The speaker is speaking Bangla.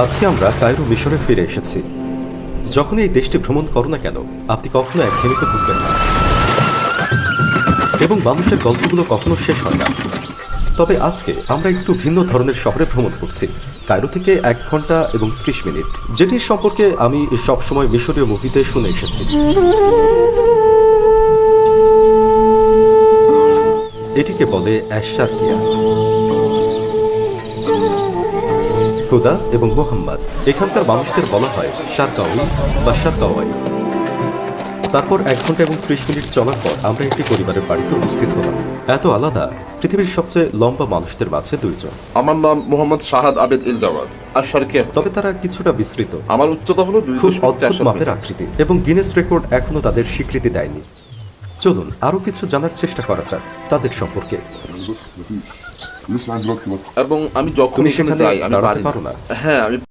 আজকে আমরা কায়রো মিশরে ফিরে এসেছি। যখন এই দেশটি ভ্রমণ করো না কেন, আপনি কখনো একঘেয়েমিতে ভুগবেন না, এবং মানুষের গল্পগুলো কখনো শেষ হয় না। তবে আজকে আমরা একটু ভিন্ন ধরনের শহরে ভ্রমণ করছি, কায়রো থেকে 1 ঘন্টা এবং 30 মিনিট, যেটির সম্পর্কে আমি সবসময় মিশরীয় মুভিতে শুনে এসেছি। এটিকে বলে অ্যাশ-শারকিয়া। হুদা এবং মোহাম্মদ, এখানকার মানুষদের বলা হয় শারকাওয়ি বা শারকাওয়াই। তারপর 1 ঘন্টা এবং 30 মিনিট চলার পর আমরা একটি পরিবারের বাড়িতে উপস্থিত হলাম। এত আলাদা, পৃথিবীর সবচেয়ে লম্বা মানুষদের মাঝে 2 জন। আমার নাম মোহাম্মদ শাহাদ আবেদ ইল জাওয়াদ আর শারকিয়া। তবে তারা কিছুটা বিস্তৃত, আমার উচ্চতা হলো খুব 2.4 অদ্ভুত মাপের আকৃতি, এবং গিনেস রেকর্ড এখনো তাদের স্বীকৃতি দেয়নি। চলুন আরো কিছু জানার চেষ্টা করা যাক তাদের সম্পর্কে। এবং আমি যখন তুমি এখানে সেখানে যাই আমি দাঁড়াতে পারি পারো না? হ্যাঁ, আমি